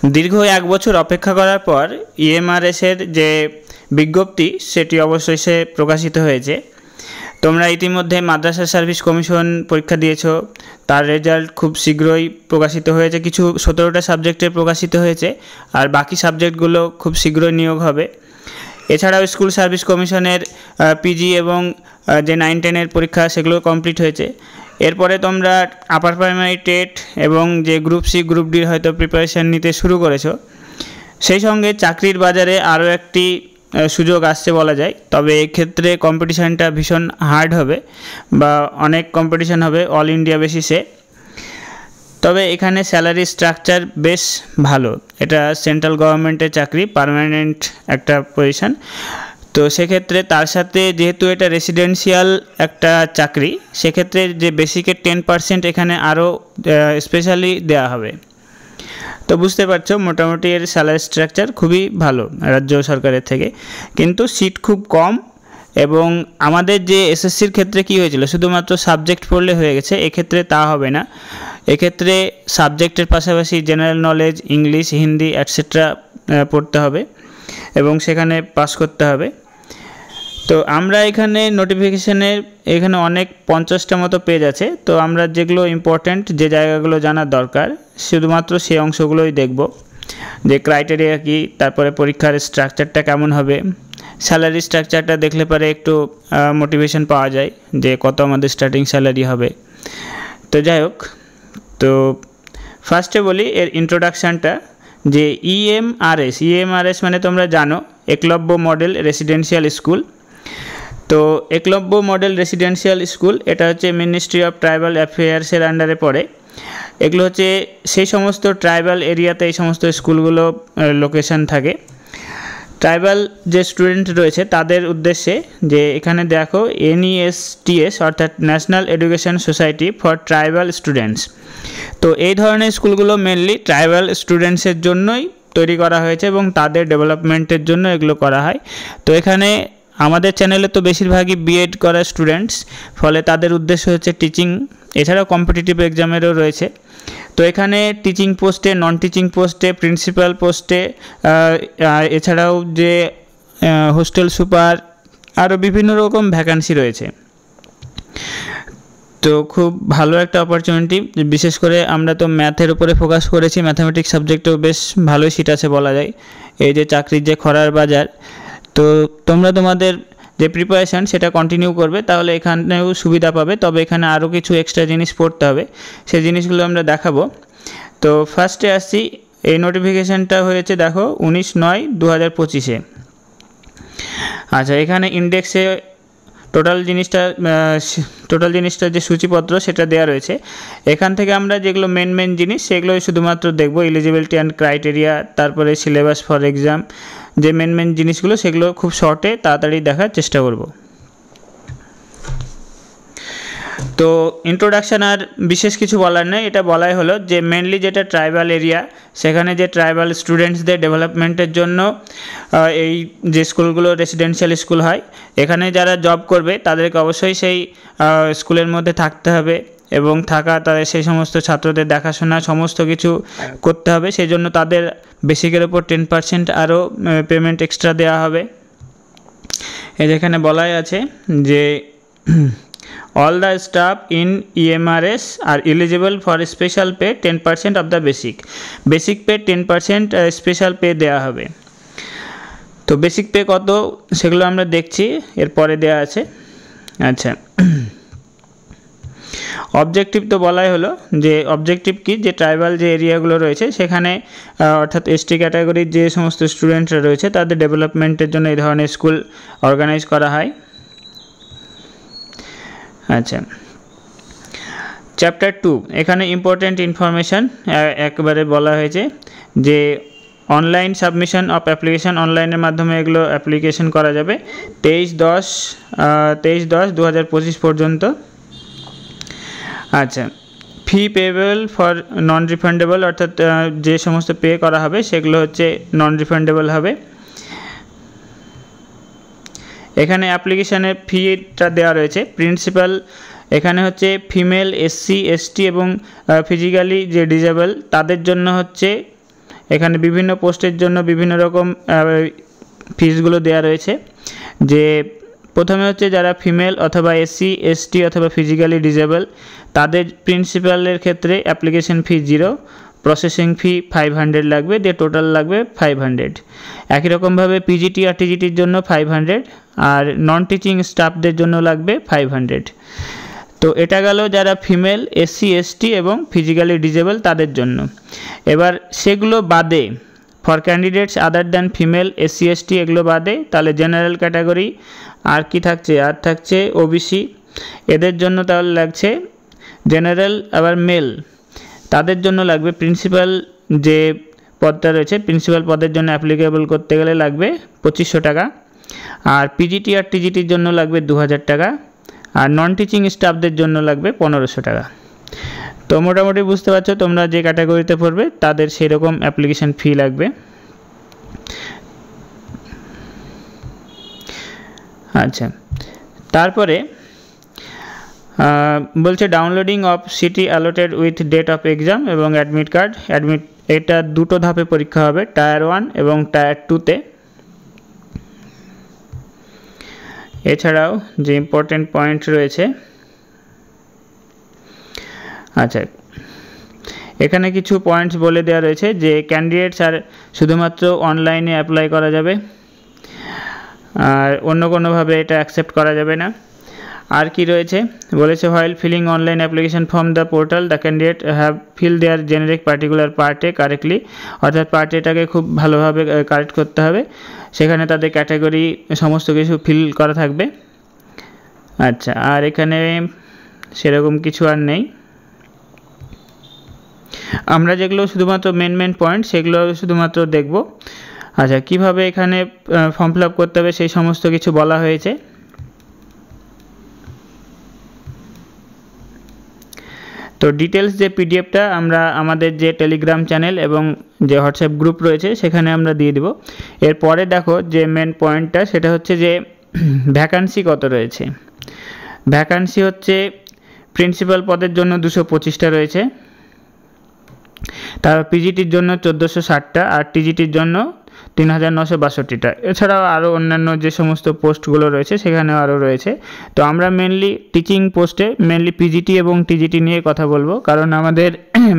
দীর্ঘ 1 বছর অপেক্ষা করার পর ইএমআরএসের যে বিজ্ঞপ্তি সেটি অবশেষে প্রকাশিত হয়েছে। তোমরা ইতিমধ্যে মাদ্রাসা সার্ভিস কমিশন পরীক্ষা দিয়েছো, তার রেজাল্ট খুব শীঘ্রই প্রকাশিত হয়েছে। কিছু 17টা সাবজেক্টে প্রকাশিত হয়েছে, আর বাকি সাবজেক্টগুলো খুব শীঘ্রই নিয়োগ হবে। এছাড়াও স্কুল সার্ভিস কমিশনের পিজি এবং যে 9-10-এর পরীক্ষা সেগুলো কমপ্লিট হয়েছে। এরপরে তোমরা আপার প্রাইমারি টেট এবং যে গ্রুপ সি গ্রুপ ডির হয়তো প্রিপারেশান নিতে শুরু করেছো। সেই সঙ্গে চাকরির বাজারে আরও একটি সুযোগ আসছে বলা যায়, তবে এক্ষেত্রে কম্পিটিশানটা ভীষণ হার্ড হবে বা অনেক কম্পিটিশান হবে অল ইন্ডিয়া বেসিসে। তবে এখানে স্যালারি স্ট্রাকচার বেশ ভালো, এটা সেন্ট্রাল গভর্নমেন্টের চাকরি, পার্মানেন্ট একটা পজিশান। তো সেক্ষেত্রে তার সাথে যেহেতু এটা রেসিডেন্সিয়াল একটা চাকরি, সেক্ষেত্রে যে বেসিকের 10% এখানে আরও স্পেশালি দেওয়া হবে। তো বুঝতে পারছো মোটামুটি এর স্যালারি স্ট্রাকচার খুবই ভালো রাজ্য সরকারের থেকে, কিন্তু সিট খুব কম। এবং আমাদের যে এসএসসির ক্ষেত্রে কি হয়েছিল, শুধুমাত্র সাবজেক্ট পড়লে হয়ে গেছে, এক্ষেত্রে তা হবে না। এক্ষেত্রে সাবজেক্টের পাশাপাশি general knowledge, English, Hindi etcetera পড়তে হবে এবং সেখানে পাস করতে হবে। তো আমরা এখানে নোটিফিকেশানের এখানে অনেক 50টা মতো পেজ আছে। তো আমরা যেগুলো ইম্পর্ট্যান্ট, যে জায়গাগুলো জানার দরকার, শুধুমাত্র সেই অংশগুলোই দেখব। যে ক্রাইটেরিয়া কি, তারপরে পরীক্ষার স্ট্রাকচারটা কেমন হবে, স্যালারি স্ট্রাকচারটা দেখলে পরে একটু মোটিভেশন পাওয়া যায় যে কত আমাদের স্টার্টিং স্যালারি হবে। তো যাই হোক, তো ফার্স্টে বলি এর ইন্ট্রোডাকশানটা, যে ইএমআরএস মানে তোমরা জানো একলব্য মডেল রেসিডেন্সিয়াল স্কুল। তো একলব্য মডেল রেসিডেন্সিয়াল স্কুল এটা হচ্ছে মিনিস্ট্রি অফ ট্রাইবাল অ্যাফেয়ার্সের আন্ডারে পড়ে। এগুলো হচ্ছে সেই সমস্ত ট্রাইবাল এরিয়াতে এই সমস্ত স্কুলগুলো লোকেশন থাকে। ট্রাইবাল যে স্টুডেন্ট রয়েছে তাদের উদ্দেশ্যে, যে এখানে দেখো NESTS অর্থাৎ national education society for tribal students. তো এই ধরনের স্কুলগুলো মেনলি ট্রাইবাল স্টুডেন্টসের জন্যই তৈরি করা হয়েছে এবং তাদের ডেভেলপমেন্টের জন্য এগুলো করা হয়। তো এখানে আমাদের চ্যানেলে তো বেশিরভাগই বিএড করা স্টুডেন্টস, ফলে তাদের উদ্দেশ্য হচ্ছে টিচিং, এছাড়াও কম্পিটিটিভ এক্সামেরও রয়েছে। তো এখানে টিচিং পোস্টে, নন টিচিং পোস্টে, প্রিন্সিপাল পোস্টে, এছাড়াও যে হোস্টেল সুপার, আরও বিভিন্ন রকম ভ্যাকান্সি রয়েছে। তো খুব ভালো একটা অপরচুনিটি। বিশেষ করে আমরা তো ম্যাথের উপরে ফোকাস করেছি, ম্যাথামেটিক্স সাবজেক্টেও বেশ ভালোই সিট আছে বলা যায়। এই যে চাকরির যে খরার বাজার, তো তোমরা তোমাদের যে প্রিপারেশান সেটা কন্টিনিউ করবে, তাহলে এখানেও সুবিধা পাবে। তবে এখানে আরও কিছু এক্সট্রা জিনিস পড়তে হবে, সেই জিনিসগুলো আমরা দেখাবো। তো ফার্স্টে আসছি, এই নোটিফিকেশানটা হয়েছে দেখো 19/9/2025-এ। আচ্ছা, এখানে ইন্ডেক্সে টোটাল জিনিসটা যে সূচিপত্র সেটা দেওয়া রয়েছে। এখান থেকে আমরা যেগুলো মেন জিনিস সেগুলোই শুধুমাত্র দেখব, এলিজিবিলিটি অ্যান্ড ক্রাইটেরিয়া, তারপরে সিলেবাস ফর এক্সাম, যে মেন জিনিসগুলো সেগুলো খুব শর্টে তাড়াতাড়ি দেখার চেষ্টা করব। তো ইন্ট্রোডাকশান আর বিশেষ কিছু বলার নেই, এটা বলাই হলো যে মেনলি যেটা ট্রাইবাল এরিয়া, সেখানে যে ট্রাইবাল স্টুডেন্টসদের ডেভেলপমেন্টের জন্য এই যে স্কুলগুলো রেসিডেন্সিয়াল স্কুল হয়, এখানে যারা জব করবে তাদেরকে অবশ্যই সেই স্কুলের মধ্যে থাকতে হবে এবং তাদের সেই সমস্ত ছাত্রদের দেখাশোনা সমস্ত কিছু করতে হবে। সেই জন্য তাদের বেসিকের ওপর 10% আরও পেমেন্ট এক্সট্রা দেওয়া হবে। যেখানে বলাই আছে যে all the staff in EMRS are eligible for special pay 10% of the basic pay 10% special pay দেওয়া হবে। তো বেসিক পে কত সেগুলো আমরা দেখছি, এরপরে দেওয়া আছে। আচ্ছা, অবজেক্টিভ তো বলাই হলো, যে অবজেক্টিভ কি, যে ট্রাইবাল যে এরিয়াগুলো রয়েছে সেখানে অর্থাৎ ST ক্যাটাগরির যে সমস্ত স্টুডেন্টরা রয়েছে তাদের ডেভেলপমেন্টের জন্য এই ধরনের স্কুল অর্গানাইজ করা হয়। আচ্ছা, চ্যাপ্টার 2, এখানে ইম্পর্ট্যান্ট ইনফরমেশান একবারে বলা হয়েছে যে অনলাইন সাবমিশন অফ অ্যাপ্লিকেশান, অনলাইনের মাধ্যমে এগুলো অ্যাপ্লিকেশন করা যাবে 23/10/2025 পর্যন্ত। আচ্ছা, ফি পেয়েবল ফর নন রিফান্ডেবল, অর্থাৎ যে সমস্ত পে করা হবে সেগুলো হচ্ছে নন রিফান্ডেবল হবে। এখানে অ্যাপ্লিকেশানের ফিটা দেওয়া রয়েছে। প্রিন্সিপাল এখানে হচ্ছে ফিমেল, SC ST এবং ফিজিক্যালি যে ডিসেবল তাদের জন্য হচ্ছে এখানে বিভিন্ন পোস্টের জন্য বিভিন্ন রকম ফিসগুলো দেওয়া রয়েছে। যে প্রথমে হচ্ছে যারা ফিমেল অথবা SC ST অথবা ফিজিক্যালি ডিসেবল, তাদের প্রিন্সিপালের ক্ষেত্রে অ্যাপ্লিকেশন ফি 0, প্রসেসিং ফি 500 লাগবে, দিয়ে টোটাল লাগবে 500। একই রকমভাবে PGT আর TGTর জন্য 500, আর নন টিচিং স্টাফদের জন্য লাগবে 500। তো এটা গেল যারা ফিমেল, SC ST এবং ফিজিক্যালি ডিসেবল তাদের জন্য। এবার সেগুলো বাদে, for candidates other than female, SC ST এগুলো বাদে তাহলে জেনারেল ক্যাটাগরি আর কি থাকছে, আর থাকছে OBC, এদের জন্য তাহলে লাগছে জেনারেল। আবার মেল, তাদের জন্য লাগবে প্রিন্সিপাল যে পদটা রয়েছে, প্রিন্সিপাল পদের জন্য অ্যাপ্লিকেবল করতে গেলে লাগবে 2500 টাকা। আর PGT আর TGTর জন্য লাগবে 2000 টাকা, আর নন টিচিং স্টাফদের জন্য লাগবে 1500 টাকা। তো মোটামুটি বুঝতে পারছো তোমরা যে ক্যাটাগরিতে পড়বে তাদের সেই রকম অ্যাপ্লিকেশন ফি লাগবে। আচ্ছা, তারপরে বলছে downloading of city allotted with date of exam এবং অ্যাডমিট কার্ড। এটা দুটো ধাপে পরীক্ষা হবে, টায়ার 1 এবং টায়ার 2-তে। এছাড়াও যে ইম্পর্টেন্ট পয়েন্ট রয়েছে, আচ্ছা এখানে কিছু পয়েন্টস বলে দেওয়া রয়েছে যে ক্যান্ডিডেটস আর শুধুমাত্র অনলাইনে অ্যাপ্লাই করা যাবে, আর অন্য কোনোভাবে এটা অ্যাকসেপ্ট করা যাবে না। আর কি রয়েছে বলেছে, while filling online application form the portal the candidate have fill their generic particular পার্টে কারেক্টলি, অর্থাৎ পার্টেটাকে খুব ভালোভাবে কারেক্ট করতে হবে, সেখানে তাদের ক্যাটাগরি সমস্ত কিছু ফিল করা থাকবে। আচ্ছা, আর এখানে সেরকম কিছু আর নেই। আমরা যেগুলো শুধুমাত্র মেন পয়েন্ট সেগুলো শুধুমাত্র দেখব। আচ্ছা, কিভাবে এখানে ফর্ম ফিল আপ করতে হবে সেই সমস্ত কিছু বলা হয়েছে। তো ডিটেলস যে পিডিএফটা আমরা আমাদের যে টেলিগ্রাম চ্যানেল এবং যে হোয়াটসঅ্যাপ গ্রুপ রয়েছে সেখানে আমরা দিয়ে দিব। এরপরে দেখো যে মেন পয়েন্টটা, সেটা হচ্ছে যে ভ্যাকান্সি কত রয়েছে। ভ্যাকান্সি হচ্ছে প্রিন্সিপাল পদের জন্য 225টা রয়েছে, তারপর পিজিটির জন্য 1460টা, আর টিজিটির জন্য 3962টা। এছাড়াও আরও অন্যান্য যে সমস্ত পোস্টগুলো রয়েছে সেখানেও আরও রয়েছে। তো আমরা মেনলি টিচিং পোস্টে মেনলি পিজিটি এবং টিজিটি নিয়ে কথা বলবো, কারণ আমাদের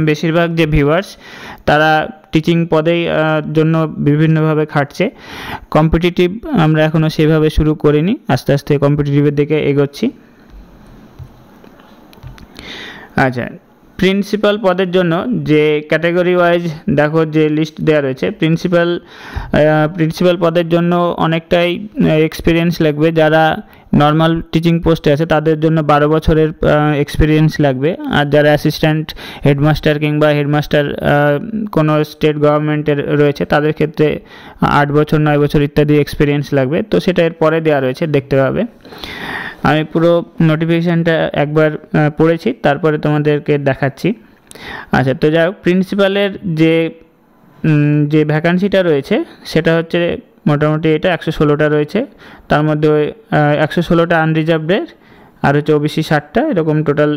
বেশিরভাগ যে ভিউয়ার্স তারা টিচিং পদেই জন্য বিভিন্নভাবে খাটছে। কম্পিটিটিভ আমরা এখনও সেভাবে শুরু করিনি, আস্তে আস্তে কম্পিটিটিভের দিকে এগোচ্ছি। আচ্ছা, প্রিন্সিপাল পদের জন্য যে ক্যাটাগরি ওয়াইজ দেখো যে লিস্ট দেওয়া রয়েছে, প্রিন্সিপাল পদের জন্য অনেকটাই এক্সপিরিয়েন্স লাগবে। যারা নর্মাল টিচিং পোস্টে আছে তাদের জন্য 12 বছরের এক্সপিরিয়েন্স লাগবে, আর যারা অ্যাসিস্ট্যান্ট হেডমাস্টার কিংবা হেডমাস্টার কোনো স্টেট গভর্নমেন্টের রয়েছে তাদের ক্ষেত্রে 8 বছর 9 বছর ইত্যাদি এক্সপিরিয়েন্স লাগবে। তো সেটা এর পরে দেওয়া রয়েছে, দেখতে হবে। আমি পুরো নোটিফিকেশানটা একবার পড়েছি, তারপরে তোমাদেরকে দেখাচ্ছি। আচ্ছা, তো যাই হোক, প্রিন্সিপালের যে ভ্যাকান্সিটা রয়েছে সেটা হচ্ছে মোটামুটি এটা 116টা রয়েছে, তার মধ্যে 116টা আনরিজার্ভডের, আর হচ্ছে OBC 60টা, এরকম টোটাল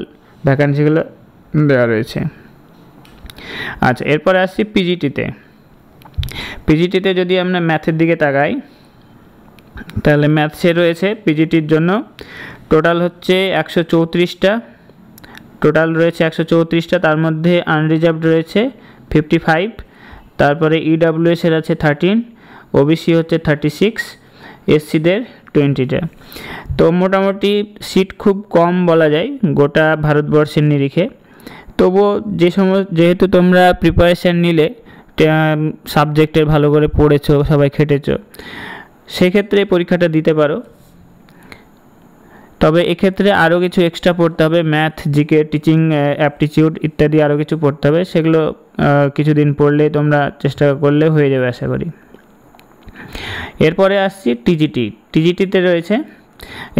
ভ্যাকান্সিগুলো দেওয়া রয়েছে। আচ্ছা, এরপরে আসছি পিজিটিতে যদি আমরা ম্যাথের দিকে তাকাই তাহলে ম্যাথসে রয়েছে পিজিটির জন্য টোটাল হচ্ছে 134টা, টোটাল রয়েছে 134টা, তার মধ্যে আনরিজার্ভড রয়েছে 55, তারপরে EWS এর আছে 13, OBC হচ্ছে 36, SCদের 20টা। তো মোটামুটি সিট খুব কম বলা যায় গোটা ভারতবর্ষের নিরিখে। তবুও যেহেতু তোমরা প্রিপারেশান নিলে, সাবজেক্টের ভালো করে পড়েছো, সবাই খেটেছো, সেক্ষেত্রে পরীক্ষাটা দিতে পারো। তবে এক্ষেত্রে আরও কিছু এক্সট্রা পড়তে হবে, ম্যাথ, জিকে, টিচিং অ্যাপটিটিউড ইত্যাদি আরও কিছু পড়তে হবে। সেগুলো কিছুদিন পড়লে তোমরা চেষ্টা করলে হয়ে যাবে আশা করি। এরপরে আসছি টিজিটিতে রয়েছে,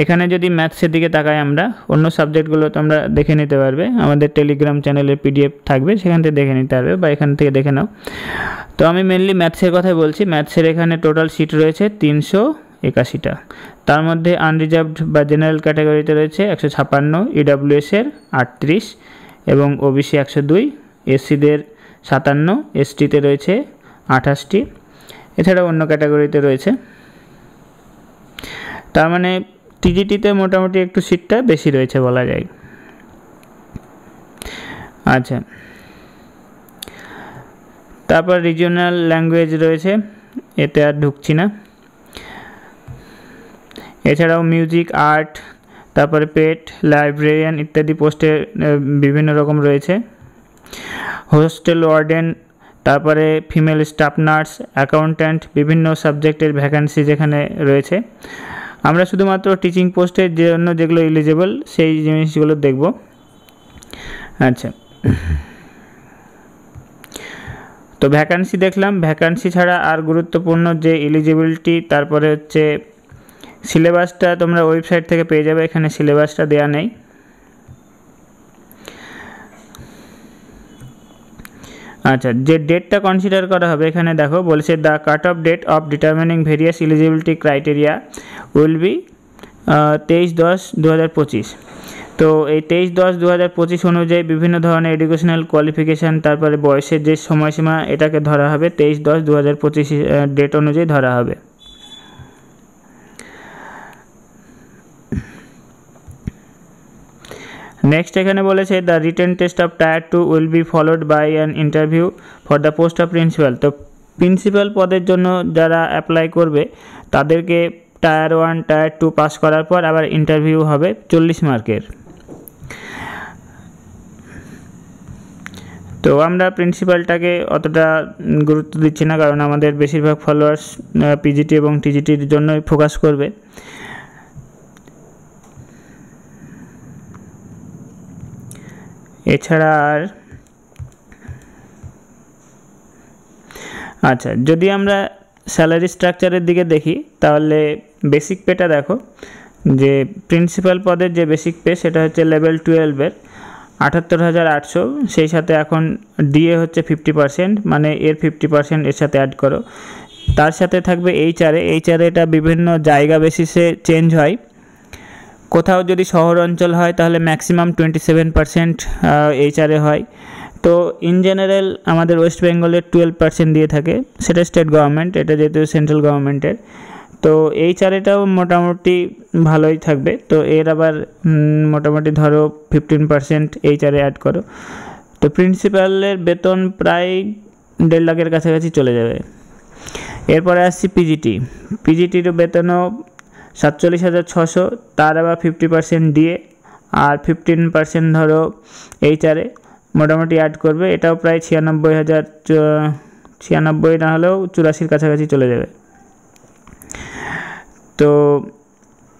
এখানে যদি ম্যাথসের দিকে তাকাই আমরা, অন্য সাবজেক্টগুলো তোমরা দেখে নিতে পারবে, আমাদের টেলিগ্রাম চ্যানেলে PDF থাকবে, সেখান থেকে দেখে নিতে পারবে বা এখান থেকে দেখে নাও। তো আমি মেনলি ম্যাথসের কথাই বলছি। ম্যাথসের এখানে টোটাল সিট রয়েছে 381টা, তার মধ্যে আনরিজার্ভড বা জেনারেল ক্যাটাগরিতে রয়েছে 156, EWS এর 38 এবং OBC 102, SCদের 57, STতে রয়েছে 28টি, এছাড়াও অন্য ক্যাটাগরিতে রয়েছে। তার মানে টিজিটিতে মোটামুটি একটু সিটটা বেশি রয়েছে বলা যায়। আচ্ছা, তারপর রিজিওনাল ল্যাঙ্গুয়েজ রয়েছে, এতে আর ঢুকছি না। এছাড়াও মিউজিক, আর্ট, তারপরে পেট, লাইব্রেরিয়ান ইত্যাদি পোস্টে বিভিন্ন রকম রয়েছে। হোস্টেল ওয়ার্ডেন, তারপরে ফিমেল স্টাফ নার্স, অ্যাকাউন্ট্যান্ট, বিভিন্ন সাবজেক্টের ভ্যাকান্সি যেখানে রয়েছে। আমরা শুধুমাত্র টিচিং পোস্টের জন্য যেগুলো এলিজিবল সেই জিনিসগুলো দেখব। আচ্ছা, তো ভ্যাকান্সি দেখলাম। ভ্যাকান্সি ছাড়া আর গুরুত্বপূর্ণ যে এলিজিবিলিটি, তারপরে হচ্ছে সিলেবাসটা তোমরা ওয়েবসাইট থেকে পেয়ে যাবে, এখানে সিলেবাসটা দেওয়া নেই। আচ্ছা, যে ডেটটা কনসিডার করা হবে এখানে দেখো বলছে the cut off date of determining various eligibility criteria will be 23/10/2025। তো এই 23/10/2025 অনুযায়ী বিভিন্ন ধরনের এডুকেশনাল কোয়ালিফিকেশান, তারপরে বয়সের যে সময়সীমা এটাকে ধরা হবে 23/10/2025 ডেট অনুযায়ী ধরা হবে। নেক্সট এখানে বলেছে the written test of tier 2 will be followed by an interview for the post of principal. তো প্রিন্সিপাল পদের জন্য যারা অ্যাপ্লাই করবে তাদেরকে টায়ার 1 টায়ার 2 পাস করার পর আবার ইন্টারভিউ হবে 40 মার্কের। তো আমরা প্রিন্সিপালটাকে অতটা গুরুত্ব দিচ্ছি না, কারণ আমাদের বেশিরভাগ ফলোয়ার্স পিজিটি এবং টিজিটির জন্যই ফোকাস করবে। এছাড়া আর আচ্ছা, যদি আমরা স্যালারি স্ট্রাকচারের দিকে দেখি তাহলে বেসিক পেটা দেখো, যে প্রিন্সিপাল পদের যে বেসিক পে সেটা হচ্ছে লেভেল 12-এর 78,800, সেই সাথে এখন ডিএ হচ্ছে 50%, মানে এর 50% এর সাথে অ্যাড করো। তার সাথে থাকবে এইচআরএ। এটা বিভিন্ন জায়গা বেসিসে চেঞ্জ হয়। কোথাও যদি শহর অঞ্চল হয় তাহলে ম্যাক্সিমাম 27% এইচআরএ হয়। তো ইন জেনারেল আমাদের ওয়েস্ট বেঙ্গলের 12% দিয়ে থাকে, সেটা স্টেট গভর্নমেন্ট, এটা যেহেতু সেন্ট্রাল গভর্নমেন্টের। তো এইচআরএটাও মোটামুটি ভালোই থাকবে। তো এর আবার মোটামুটি ধরো 15% এইচআরএ অ্যাড করো। তো প্রিন্সিপালের বেতন প্রায় 1.5 লাখের কাছাকাছি চলে যাবে। এরপরে আসছি পিজিটির বেতনও 47,600, তার আবার 50% ডিএ আর 15% ধরো এইচআরএ মোটামুটি অ্যাড করবে। এটাও প্রায় 96,000 না হলেও 84,000 কাছাকাছি চলে যাবে। তো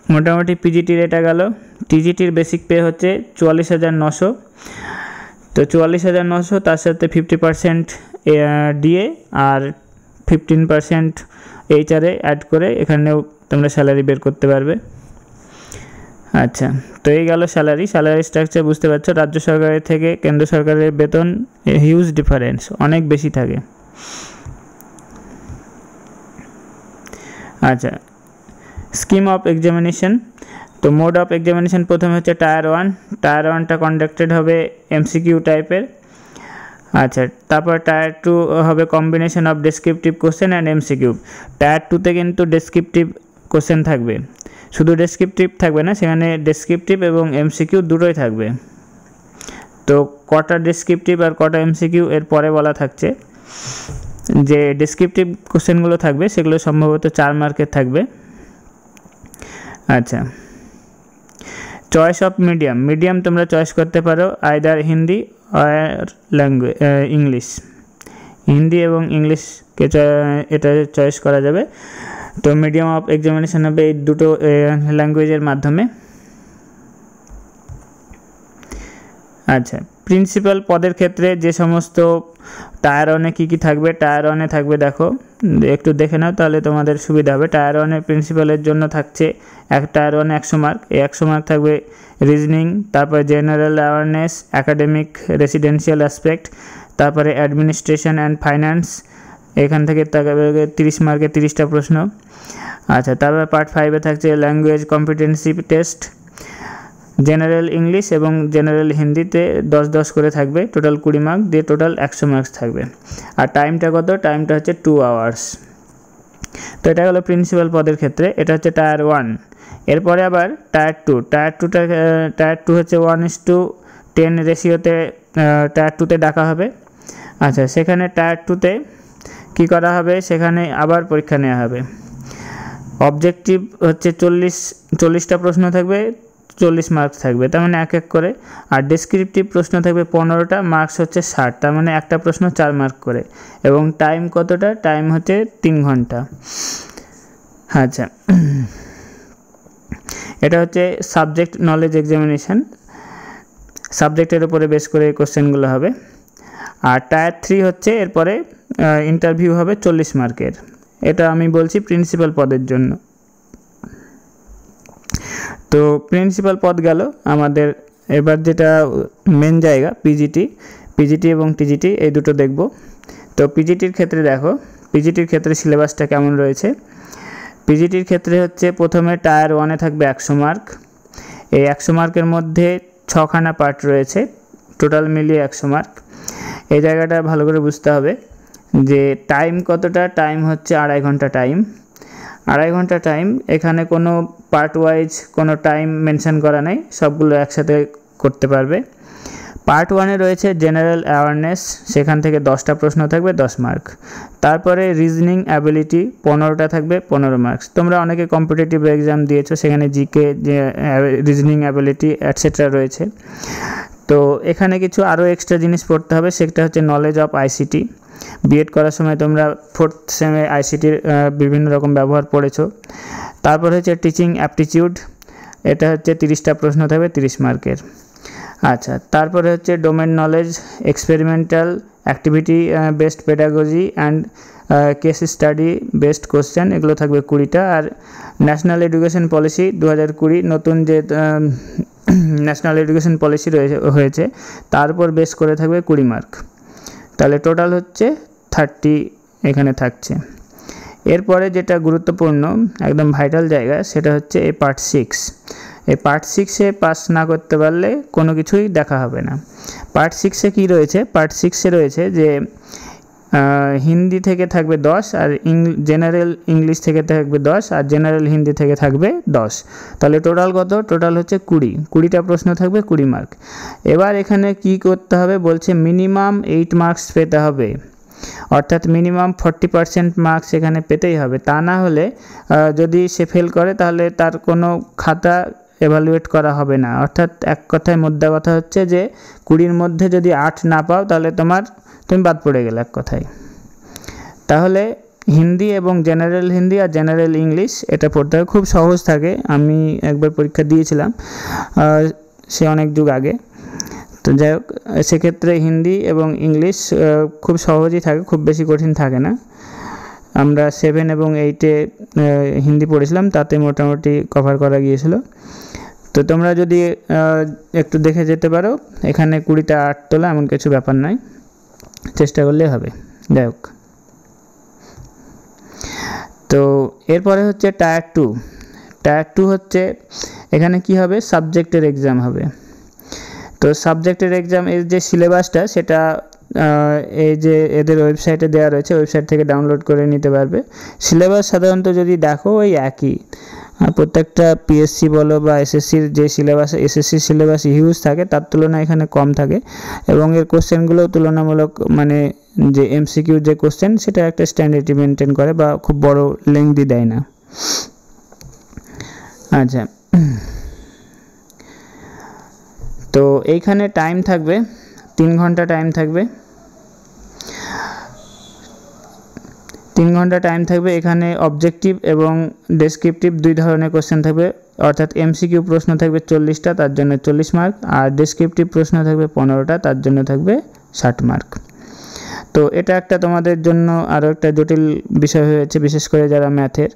মোটামুটি পিজিটির এটা গেল। টিজিটির বেসিক পে হচ্ছে 44,900। তো 44,900 তার সাথে 50% ডিএ আর 15% এইচআরএ অ্যাড করে এখানেও তোমরা স্যালারি বের করতে পারবে। আচ্ছা, তো এই গেল স্যালারি স্ট্রাকচার। বুঝতে পারছো রাজ্য সরকারের থেকে কেন্দ্র সরকারের বেতন হিউজ ডিফারেন্স, অনেক বেশি থাকে। আচ্ছা, স্কিম অফ এক্সামিনেশন। তো মোড অফ এক্সামিনেশন প্রথমে হচ্ছে টায়ার 1টা কন্ডাক্টেড হবে এমসিকিউ টাইপের। আচ্ছা, তারপর টায়ার 2 হবে combination of descriptive question and MCQ. Tier 2তে কিন্তু ডেসক্রিপটিভ কোশ্চেন থাকবে, শুধু ডেসক্রিপটিভ থাকবে না, সেখানে ডেসক্রিপটিভ এবং এমসিকিউ দুটোই থাকবে। তো কটা ডেসক্রিপটিভ আর কটা এমসিকিউ এর পরে বলা থাকছে। যে ডেসক্রিপটিভ কোশ্চেনগুলো থাকবে সেগুলো সম্ভবত 4 মার্কের থাকবে। আচ্ছা, চয়েস অফ মিডিয়াম তোমরা চয়েস করতে পারো আইদার হিন্দি আর ইংলিশ। হিন্দি এবং ইংলিশকে এটা চয়েস করা যাবে। তো মিডিয়াম অফ এক্সামিনেশন হবে এই দুটো ল্যাঙ্গুয়েজের মাধ্যমে। আচ্ছা, প্রিন্সিপাল পদের ক্ষেত্রে যে সমস্ত টায়ার 1-এ কী থাকবে, টায়ার 1-এ থাকবে দেখো, একটু দেখে নাও তাহলে তোমাদের সুবিধা হবে। টায়ার 1-এ প্রিন্সিপালের জন্য থাকছে টায়ার 1-এ 100 মার্ক। এই 100 মার্ক থাকবে রিজনিং, তারপরে general awareness, academic, residential aspect, তারপরে অ্যাডমিনিস্ট্রেশন অ্যান্ড ফাইন্যান্স। এখান থেকে 30 মার্কের 30টা প্রশ্ন। আচ্ছা, তারপরে পার্ট 5-এ থাকছে language competency test. General English এবং জেনারেল হিন্দিতে 10-10 করে থাকবে, টোটাল 20 মার্ক দিয়ে টোটাল 100 মার্কস থাকবে। আর টাইমটা কত? টাইমটা হচ্ছে 2 আওয়ার্স। তো এটা হলো প্রিন্সিপাল পদের ক্ষেত্রে, এটা হচ্ছে টায়ার 1। এরপরে আবার টায়ার 2, টায়ার 2 হচ্ছে 1:10 রেশিওতে টায়ার 2তে ডাকা হবে। আচ্ছা, সেখানে টায়ার 2তে কী করা হবে? সেখানে আবার পরীক্ষা নেওয়া হবে। অবজেক্টিভ হচ্ছে 40টা প্রশ্ন থাকবে, 40 মার্কস থাকবে, তার মানে 1 করে। আর ডেসক্রিপটিভ প্রশ্ন থাকবে 15টা, মার্কস হচ্ছে 60, তার মানে একটা প্রশ্ন 4 মার্ক করে। এবং টাইম কতটা? টাইম হচ্ছে 3 ঘন্টা। আচ্ছা, এটা হচ্ছে সাবজেক্ট নলেজ এক্সামিনেশান, সাবজেক্টের উপরে বেস করে এই কোশ্চেনগুলো হবে। আর টায়ার 3 হচ্ছে এরপরে ইন্টারভিউ হবে 40 মার্কের। এটা আমি বলছি প্রিন্সিপাল পদের জন্য। তো প্রিন্সিপাল পদ গেল আমাদের। এবার যেটা মেন জায়গা পিজিটি এবং টিজিটি, এই দুটো দেখব। তো পিজিটির ক্ষেত্রে দেখো, পিজিটির ক্ষেত্রে সিলেবাসটা কেমন রয়েছে। পিজিটির ক্ষেত্রে হচ্ছে প্রথমে টায়ার 1-এ থাকবে 100 মার্ক। এই 100 মার্কের মধ্যে 6খানা পার্ট রয়েছে, টোটাল মিলিয়ে 100 মার্ক। এই জায়গাটা ভালো করে বুঝতে হবে যে টাইম কতটা। টাইম হচ্ছে 2.5 ঘন্টা টাইম। 2.5 ঘন্টা টাইম, এখানে কোনো পার্ট ওয়াইজ কোনো টাইম মেনশন করা নেই, সবগুলো একসাথে করতে পারবে। পার্ট 1-এ রয়েছে জেনারেল অ্যাওয়ারনেস, সেখান থেকে 10টা প্রশ্ন থাকবে, 10 মার্ক। তারপরে রিজনিং অ্যাবিলিটি 15টা থাকবে, 15 মার্কস। তোমরা অনেকে কম্পিটিটিভ এক্সাম দিয়েছো, সেখানে জিকে, রিজনিং অ্যাবিলিটি অ্যাটসেট্রা রয়েছে। তো এখানে কিছু আরও এক্সট্রা জিনিস পড়তে হবে, সেটা হচ্ছে নলেজ অফ আইসিটি। বিএড করার সময় তোমরা 4th সেমে আইসিটির বিভিন্ন রকম ব্যবহার পড়েছো। তারপর হচ্ছে টিচিং অ্যাপটিটিউড, এটা হচ্ছে 30টা প্রশ্ন থাকবে, 30 মার্কের। আচ্ছা, তারপরে হচ্ছে domain knowledge, experimental activity based pedagogy and case study based question, এগুলো থাকবে 20টা। আর ন্যাশনাল এডুকেশন পলিসি 2020, নতুন যে ন্যাশনাল এডুকেশন পলিসি হয়েছে তার উপর বেস করে থাকবে 20 মার্ক। তাহলে টোটাল হচ্ছে 30 এখানে থাকছে। এরপরে যেটা গুরুত্বপূর্ণ, একদম ভাইটাল জায়গা, সেটা হচ্ছে এই পার্ট 6। এই পার্ট 6-এ পাস না করতে পারলে কোনো কিছুই দেখা হবে না। পার্ট 6-এ কী রয়েছে? পার্ট 6-এ রয়েছে যে হিন্দি থেকে থাকবে 10, আর জেনারেল ইংলিশ থেকে থাকবে 10, আর জেনারেল হিন্দি থেকে থাকবে 10। তাহলে টোটাল কত? টোটাল হচ্ছে 20টা প্রশ্ন থাকবে, 20 মার্ক। এবার এখানে কি করতে হবে বলছে, মিনিমাম 8 মার্কস পেতে হবে, অর্থাৎ মিনিমাম 40% মার্কস এখানে পেতেই হবে। তা না হলে যদি সে ফেল করে তাহলে তার কোনো খাতা এভালুয়েট করা হবে না। অর্থাৎ এক কথায় মোদ্দা কথা হচ্ছে যে 20-র মধ্যে যদি 8 না পাও তাহলে তুমি বাদ পড়ে গেলে এক কথায়। তাহলে হিন্দি এবং জেনারেল হিন্দি আর জেনারেল ইংলিশ এটা পড়তে হবে, খুব সহজ থাকে। আমি একবার পরীক্ষা দিয়েছিলাম, সে অনেক যুগ আগে। তো যাই হোক, সেক্ষেত্রে হিন্দি এবং ইংলিশ খুব সহজই থাকে, খুব বেশি কঠিন থাকে না। আমরা 7 এবং 8-এ হিন্দি পড়েছিলাম, তাতে মোটামুটি কভার করা গিয়েছিল। তো তোমরা যদি একটু দেখে যেতে পারো, এখানে 20টা 8 তোলা এমন কিছু ব্যাপার নয়, চেষ্টা করলেই হবে। যাই হোক, তো এরপরে হচ্ছে টায়ার 2। টায়ার 2 হচ্ছে এখানে কি হবে? সাবজেক্টের এক্সাম হবে। তো সাবজেক্টের এক্সাম এর যে সিলেবাসটা, সেটা এই যে এদের ওয়েবসাইটে দেওয়া রয়েছে, ওয়েবসাইট থেকে ডাউনলোড করে নিতে পারবে। সিলেবাস সাধারণত যদি দেখো ওই একই, প্রত্যেকটা পিএসসি বলো বা এসএসসির যে সিলেবাস, এসএসসির সিলেবাস হিউজ থাকে, তার তুলনায় এখানে কম থাকে। এবং এর কোশ্চেনগুলোও তুলনামূলক, মানে যে এমসিকিউ যে কোশ্চেন, সেটা একটা স্ট্যান্ডার্ড মেনটেন করে বা খুব বড় লেংদি দেয় না। আচ্ছা, তো এইখানে টাইম থাকবে 3 ঘন্টা টাইম থাকবে, 3 ঘন্টা টাইম থাকবে। এখানে অবজেক্টিভ এবং ডেসক্রিপটিভ 2 ধরনের কোশ্চেন থাকবে, অর্থাৎ এমসিকিউ প্রশ্ন থাকবে 40টা, তার জন্য 40 মার্ক, আর ডেসক্রিপটিভ প্রশ্ন থাকবে 15টা, তার জন্য থাকবে 60 মার্ক। তো এটা একটা তোমাদের জন্য আরও একটা জটিল বিষয় হয়েছে, বিশেষ করে যারা ম্যাথের।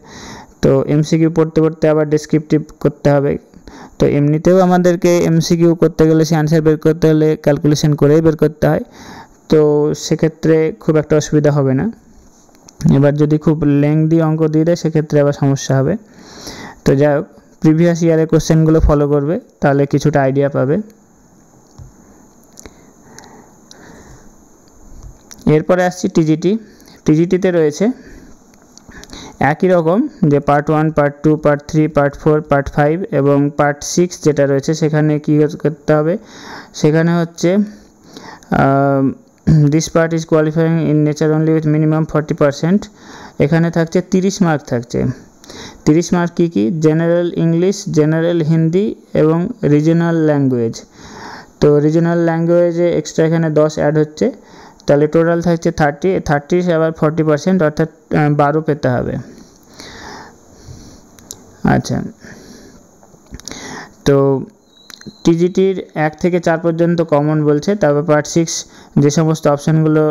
তো এমসিকিউ পড়তে পড়তে আবার ডেসক্রিপটিভ করতে হবে। তো এমনিতেও আমাদেরকে এমসিকিউ করতে গেলে, সে আনসার বের করতে হলে ক্যালকুলেশন করেই বের করতে হয়। তো সেক্ষেত্রে খুব একটা অসুবিধা হবে না। এবার যদি খুব লেংদি অঙ্ক দিয়ে দেয়, সেক্ষেত্রে আবার সমস্যা হবে। তো যাই হোক, প্রিভিয়াস ইয়ারের কোশ্চেনগুলো ফলো করবে, তাহলে কিছুটা আইডিয়া পাবে। এরপরে আসছি টিজিটি। টিজিটিতে রয়েছে একই রকম, যে part 1, part 2, part 3, part 4, part 5 এবং পার্ট 6 যেটা রয়েছে, সেখানে কী করতে হবে, সেখানে হচ্ছে this part is qualifying in nature only with minimum 40%। এখানে থাকছে 30 মার্ক থাকছে। 30 মার্ক কী কী? জেনারেল ইংলিশ, জেনারেল হিন্দি এবং রিজনাল ল্যাঙ্গুয়েজ। তো রিজনাল ল্যাঙ্গুয়েজে এক্সট্রা এখানে 10 অ্যাড হচ্ছে, তাহলে টোটাল থাকছে 30 আবার 40%, অর্থাৎ 12 পেতে হবে। আচ্ছা, তো টিজিটির 1 থেকে 4 পর্যন্ত কমন বলছে। তারপর পার্ট 6 যে সমস্ত অপশানগুলো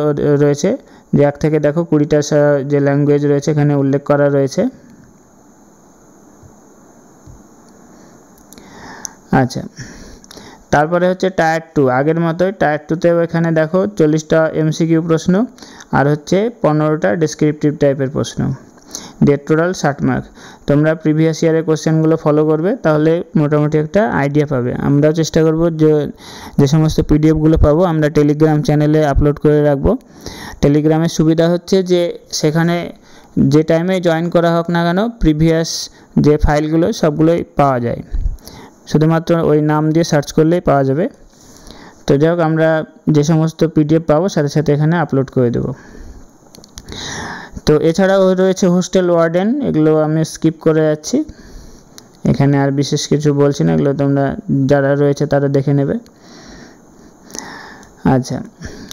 রয়েছে, যে 1 থেকে দেখো 20টা যে ল্যাঙ্গুয়েজ রয়েছে এখানে উল্লেখ করা রয়েছে। আচ্ছা, তারপরে হচ্ছে টায়ার 2, আগের মতোই টায়ার 2তেও এখানে দেখো 40টা এমসিকিউ প্রশ্ন আর হচ্ছে 15টা ডেসক্রিপটিভ টাইপের প্রশ্ন, দিয়ে টোটাল 60 মার্ক। তোমরা প্রিভিয়াস ইয়ারের কোশ্চেনগুলো ফলো করবে, তাহলে মোটামুটি একটা আইডিয়া পাবে। আমরাও চেষ্টা করব যে সমস্ত পিডিএফগুলো পাবো আমরা টেলিগ্রাম চ্যানেলে আপলোড করে রাখবো। টেলিগ্রামের সুবিধা হচ্ছে যে সেখানে যে টাইমে জয়েন করা হোক না কেন, প্রিভিয়াস যে ফাইলগুলো সবগুলোই পাওয়া যায়, শুধুমাত্র ওই নাম দিয়ে সার্চ করলেই পাওয়া যাবে। তো যাই হোক, আমরা যে সমস্ত পিডিএফ পাবো সাথে সাথে এখানে আপলোড করে দেবো। তো এছাড়াও রয়েছে হোস্টেল ওয়ার্ডেন, এগুলো আমি স্কিপ করে যাচ্ছি, এখানে আর বিশেষ কিছু বলছি না, এগুলো তোমরা যারা রয়েছে তারা দেখে নেবে। আচ্ছা,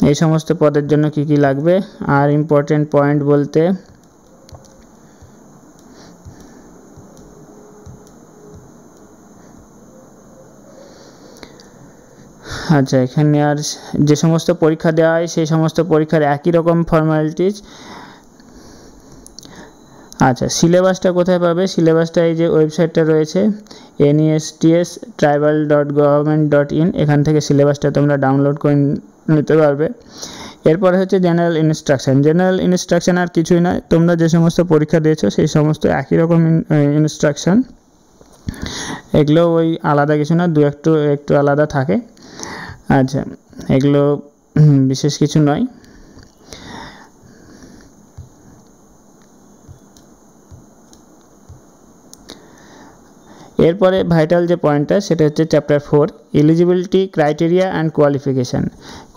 এই সমস্ত পদের জন্য কি কি লাগবে আর ইম্পর্টেন্ট পয়েন্ট বলতে, আচ্ছা এখানে আর যে সমস্ত পরীক্ষা দেওয়া হয় সেই সমস্ত পরীক্ষার একই রকম ফর্মালিটিজ। আচ্ছা, সিলেবাসটা কোথায় পাবে? সিলেবাসটা এই যে ওয়েবসাইটটা রয়েছে NESTS-tribal.government.in, এখান থেকে সিলেবাসটা তোমরা ডাউনলোড করে নিতে পারবে। এরপরে হচ্ছে জেনারেল ইনস্ট্রাকশান। জেনারেল ইনস্ট্রাকশান আর কিছুই নয়, তোমরা যে সমস্ত পরীক্ষা দিয়েছো সেই সমস্ত একই রকম ইনস্ট্রাকশান, এগুলো ওই আলাদা কিছু না, একটু আলাদা থাকে। আচ্ছা, এগুলো বিশেষ কিছু নয়। এরপরে ভাইটাল যে পয়েন্টটা সেটা হচ্ছে chapter 4, eligibility criteria and qualification.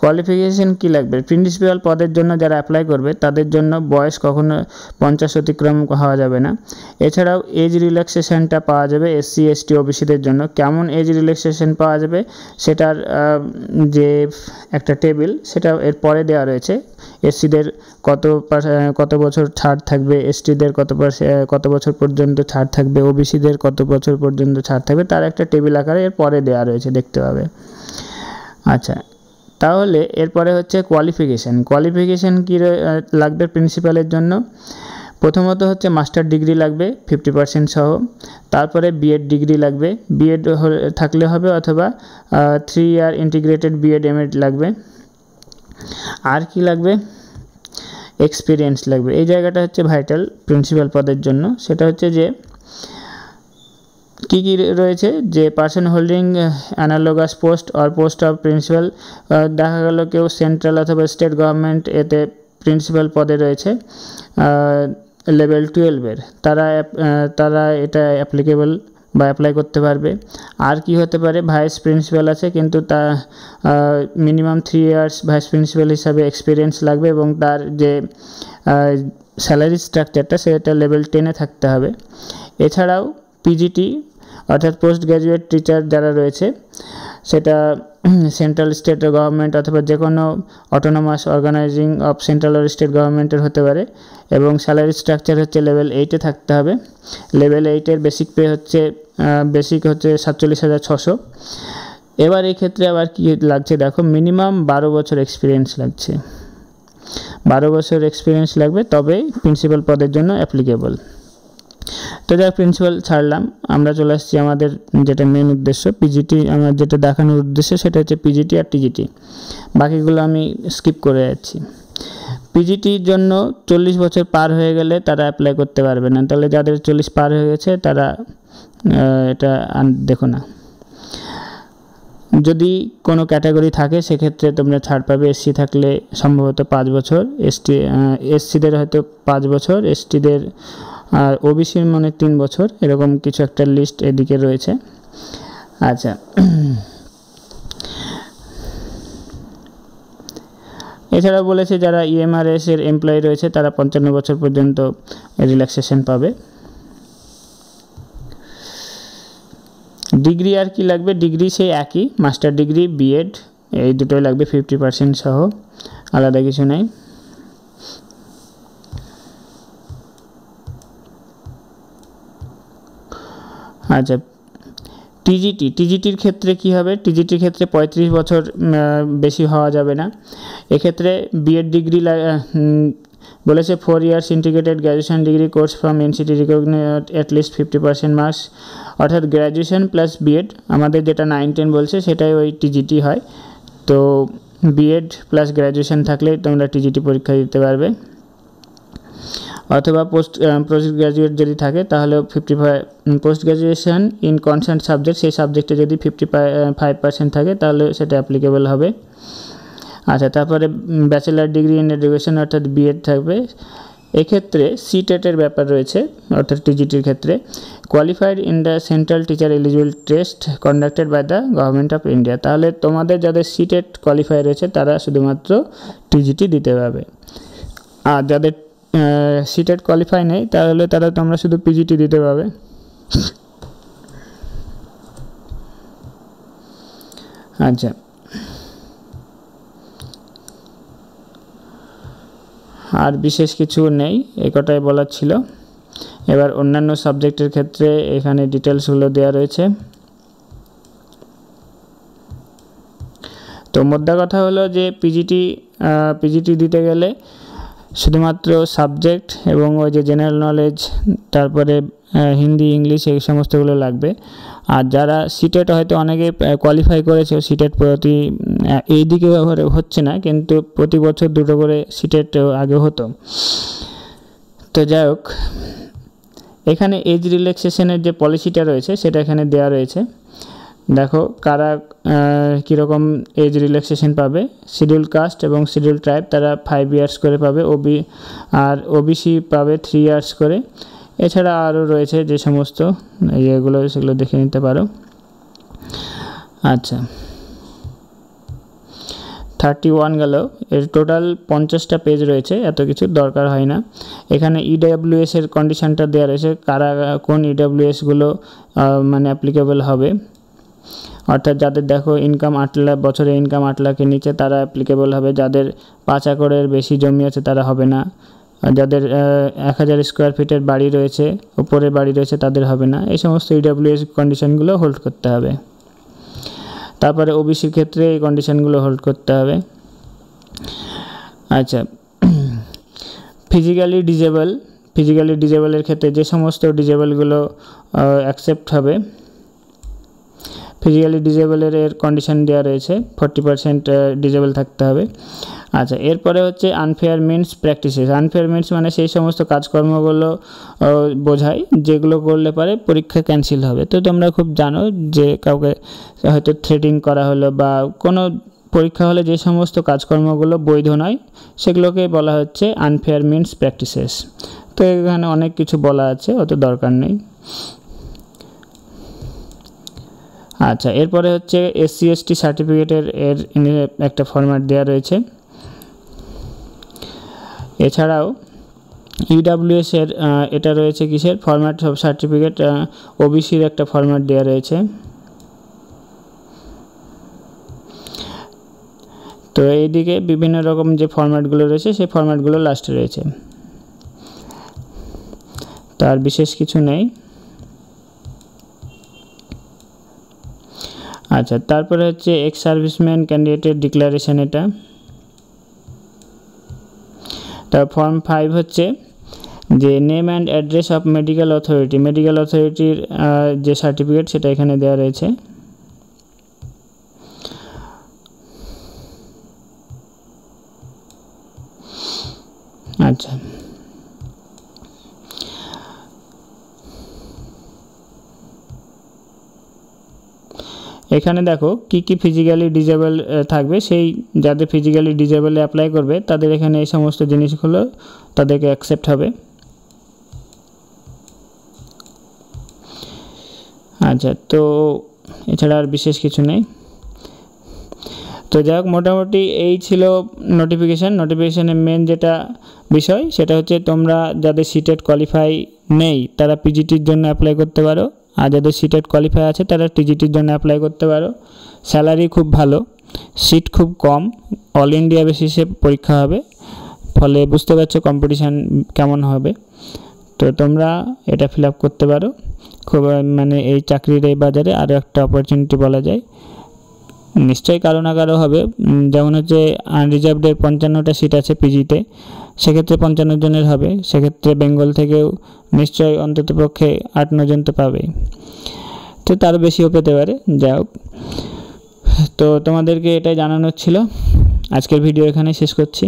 Qualification কী লাগবে? প্রিন্সিপাল পদের জন্য যারা অ্যাপ্লাই করবে তাদের জন্য বয়স কখনো 50 অতিক্রম হওয়া যাবে না। এছাড়াও এজ রিল্যাক্সেশনটা পাওয়া যাবে SC ST OBCদের জন্য। কেমন এজ রিল্যাক্সেশন পাওয়া যাবে সেটার যে একটা টেবিল সেটা এর পরে দেওয়া রয়েছে। SCদের কত বছর ছাড় থাকবে, STদের কত বছর পর্যন্ত ছাড় থাকবে, OBCদের কত বছর পর্যন্ত ছাড় থাকবে, তার একটা টেবিল আকারে এর পরে দেওয়া রয়েছে, দেখতে পাবে। আচ্ছা, তাহলে এরপরে হচ্ছে কোয়ালিফিকেশান কী লাগবে প্রিন্সিপালের জন্য? প্রথমত হচ্ছে মাস্টার ডিগ্রি লাগবে 50% সহ, তারপরে বিএড ডিগ্রি লাগবে, বিএড থাকলে হবে, অথবা 3 ইয়ার ইন্টিগ্রেটেড বিএড MAD লাগবে। আর কি লাগবে? এক্সপিরিয়েন্স লাগবে। এই জায়গাটা হচ্ছে ভাইটাল প্রিন্সিপাল পদের জন্য। সেটা হচ্ছে যে কী কী রয়েছে, যে person holding analogous post or post of principal, দেখা গেল কেউ সেন্ট্রাল অথবা স্টেট গভর্নমেন্ট এতে প্রিন্সিপাল পদে রয়েছে লেভেল 12-এর, তারা এটা অ্যাপ্লিকেবল বা অ্যাপ্লাই করতে পারবে। আর কি হতে পারে? ভাইস প্রিন্সিপাল আছে, কিন্তু তা মিনিমাম 3 ইয়ার্স ভাইস প্রিন্সিপাল হিসাবে এক্সপিরিয়েন্স লাগবে এবং তার যে স্যালারি স্ট্রাকচারটা সেটা লেভেল 10-এ থাকতে হবে। এছাড়াও PGT অর্থাৎ পোস্ট গ্র্যাজুয়েট টিচার যারা রয়েছে, সেটা সেন্ট্রাল স্টেট গভর্নমেন্ট অথবা যে কোনো অটোনোমাস অর্গানাইজিং অফ সেন্ট্রাল আর স্টেট গভর্নমেন্টের হতে পারে, এবং স্যালারি স্ট্রাকচার হচ্ছে লেভেল 8-এ থাকতে হবে। লেভেল 8-এর বেসিক পে হচ্ছে 47,600। এবার এই ক্ষেত্রে আবার কি লাগছে দেখো, মিনিমাম 12 বছর এক্সপিরিয়েন্স লাগছে, 12 বছর এক্সপিরিয়েন্স লাগবে, তবেই প্রিন্সিপাল পদের জন্য অ্যাপ্লিকেবল। তো যাই প্রিন্সিপাল ছাড়লাম, আমরা চলে আসছি আমাদের যেটা মেন উদ্দেশ্য, PGT। আমার যেটা দেখানোর উদ্দেশ্য সেটা হচ্ছে PGT আর TGT, বাকিগুলো আমি স্কিপ করে যাচ্ছি। পিজিটির জন্য 40 বছর পার হয়ে গেলে তারা অ্যাপ্লাই করতে পারবে না, তাহলে যাদের 40 পার হয়ে গেছে তারা এটা দেখো না। যদি কোনো ক্যাটাগরি থাকে সেক্ষেত্রে তোমরা ছাড় পাবে। এসসি থাকলে সম্ভবত 5 বছর, এসসিদের হয়তো 5 বছর, এসটিদের আর ওবিসির মানে 3 বছর, এরকম কিছু একটা লিস্ট এদিকে রয়েছে। আচ্ছা, এছাড়াও বলেছে যারা ইএমআরএস এর এমপ্লয়ি রয়েছে তারা 55 বছর পর্যন্ত রিল্যাক্সেশন পাবে। ডিগ্রি আর কি লাগবে, ডিগ্রি সেই একই, মাস্টার ডিগ্রি, বিএড, এই দুটোই লাগবে 50% সহ, আলাদা কিছু নেই। আচ্ছা, টিজিটির ক্ষেত্রে কি হবে? টিজিটির ক্ষেত্রে 35 বছর বেশি হওয়া যাবে না। এক্ষেত্রে বিএড ডিগ্রি বলেছে 4 years integrated graduation degree course from NCT recognised at least 50% marks, অর্থাৎ গ্র্যাজুয়েশন প্লাস বিএড, আমাদের যেটা 9-10 বলছে সেটাই ওই টিজিটি হয়। তো বিএড প্লাস গ্র্যাজুয়েশন থাকলে তোমরা টিজিটি পরীক্ষা দিতে পারবে, অথবা পোস্ট গ্র্যাজুয়েট যদি থাকে তাহলে 55, post graduation in concern subject, সেই সাবজেক্টে যদি 55% থাকে তাহলে সেটা অ্যাপ্লিকেবল হবে। আচ্ছা, তারপরে ব্যাচেলার ডিগ্রি ইন এডুকেশন অর্থাৎ বিএড থাকবে। এক্ষেত্রে সিটেটের ব্যাপার রয়েছে, অর্থাৎ টিজিটির ক্ষেত্রে qualified in the central teacher eligible test conducted by the government of India. তাহলে তোমাদের যাদের সিটেট কোয়ালিফাই রয়েছে তারা শুধুমাত্র টিজিটি দিতে পারবে, আর যাদের সিটেট কোয়ালিফাই নেই তাহলে তোমরা শুধু পিজিটি দিতে পারবে। আচ্ছা, আর বিশেষ কিছু নেই, এই কটাই বলার ছিল। এবার অন্যান্য সাবজেক্টের ক্ষেত্রে এখানে ডিটেলসগুলো দেওয়া রয়েছে। তো মোদ্দা কথা হলো যে পিজিটি দিতে গেলে শুধুমাত্র সাবজেক্ট এবং ওই যে জেনারেল নলেজ, তারপরে হিন্দি, ইংলিশ, এই সমস্তগুলো লাগবে। আর যারা সিটেট হয়তো অনেকে কোয়ালিফাই করেছে, সিটেট এই দিকে হচ্ছে না, কিন্তু প্রতি বছর 2টো করে সিটেট আগে হতো। তো যাই হোক, এখানে এজ রিল্যাক্সেশনের যে পলিসিটা রয়েছে সেটা এখানে দেওয়া রয়েছে। দেখো কারা কীরকম এজ রিল্যাক্সেশন পাবে। শিডিউল কাস্ট এবং শিডিউল ট্রাইব তারা 5 ইয়ার্স করে পাবে, আর ওবিসি পাবে 3 ইয়ার্স করে। এছাড়া আরও রয়েছে যে সমস্ত ইয়েগুলো, সেগুলো দেখে নিতে পারো। আচ্ছা, 31 গেল, এর টোটাল 50টা পেজ রয়েছে, এত কিছু দরকার হয় না। এখানে ইডাব্লিউএস এর কন্ডিশনটা দেওয়া রয়েছে, কারা কোন ইডাব্লিউএসগুলো মানে অ্যাপ্লিকেবল হবে। অর্থাৎ যাদের দেখো ইনকাম 8 লাখ, বছরে ইনকাম 8 লাখের নিচে তারা অ্যাপ্লিকেবল হবে, যাদের 5 একরের বেশি জমি আছে তারা হবে না, আর যাদের 1000 স্কোয়ার ফিটের বাড়ি রয়েছে, উপরে বাড়ি রয়েছে, তাদের হবে না। এই সমস্ত ইডাব্লিউএস কন্ডিশনগুলো হোল্ড করতে হবে। তারপরে ওবিসির ক্ষেত্রে এই কন্ডিশনগুলো হোল্ড করতে হবে। আচ্ছা, ফিজিক্যালি ডিজেবলের ক্ষেত্রে যে সমস্ত ডিজেবলগুলো অ্যাকসেপ্ট হবে, ফিজিক্যালি ডিজেবলের কন্ডিশন দেওয়া রয়েছে, 40% ডিজেবল থাকতে হবে। আচ্ছা, এরপরে হচ্ছে unfair means practices. Unfair means মানে সেই সমস্ত কাজকর্মগুলো বোঝায় যেগুলো করলে পরে পরীক্ষা ক্যান্সেল হবে। তো তোমরা খুব জানো যে কাউকে হয়তো থ্রেটিং করা হলো বা কোনো পরীক্ষা হলে যে সমস্ত কাজকর্মগুলো বৈধ নয় সেগুলোকে বলা হচ্ছে আনফেয়ার মিনস প্র্যাকটিসেস। তো এখানে অনেক কিছু বলা আছে, অত দরকার নেই। আচ্ছা, এরপরে হচ্ছে এসসি এসটি সার্টিফিকেটের একটা ফরম্যাট দেওয়া রয়েছে। এছাড়াও ইডাব্লিউএস এর এটা রয়েছে কিসের ফরম্যাট, সব সার্টিফিকেট, ওবিসির একটা ফরম্যাট দেওয়া রয়েছে। তো এইদিকে বিভিন্ন রকম যে ফরম্যাটগুলো রয়েছে সেই ফরম্যাটগুলো লাস্টে রয়েছে, তার বিশেষ কিছু নেই। আচ্ছা, তারপরে হচ্ছে এক্স সার্ভিসম্যান ক্যান্ডিডেটের ডিক্লারেশন, এটা। তার ফর্ম 5 হচ্ছে যে name and address of medical অথরিটির যে সার্টিফিকেট সেটা এখানে দেওয়া রয়েছে। আচ্ছা, এখানে দেখো কি কি ফিজিক্যালি ডিজেবল থাকবে, সেই যাদের ফিজিক্যালি ডিজেবলে অ্যাপ্লাই করবে তাদের এখানে এই সমস্ত জিনিসগুলো তাদেরকে অ্যাকসেপ্ট হবে। আচ্ছা, তো এছাড়া আর বিশেষ কিছু নেই। তো যাই হোক, মোটামুটি এই ছিল নোটিফিকেশানের মেন যেটা বিষয় সেটা হচ্ছে তোমরা যাদের সিটেট কোয়ালিফাই নেই তারা পিজিটির জন্য অ্যাপ্লাই করতে পারো, আর যাদের সিটেট কোয়ালিফাই আছে তারা টিজিটির জন্য অ্যাপ্লাই করতে পারো। স্যালারি খুব ভালো, সিট খুব কম, অল ইন্ডিয়া বেসিসে পরীক্ষা হবে, ফলে বুঝতে পারছো কম্পিটিশান কেমন হবে। তো তোমরা এটা ফিল আপ করতে পারো। খুব মানে এই চাকরির এই বাজারে আরও একটা অপরচুনিটি বলা যায়, নিশ্চয়ই কারো না কারো হবে। যেমন হচ্ছে আনরিজার্ভডের 55টা সিট আছে পিজিতে, সেক্ষেত্রে 55 জনের হবে, সেক্ষেত্রে বেঙ্গল থেকেও নিশ্চয়ই অন্ততপক্ষে 8-9 জন তো পাবেই, তো তার বেশিও পেতে পারে। যাই হোক, তো তোমাদেরকে এটাই জানানোর ছিল। আজকের ভিডিও এখানেই শেষ করছি।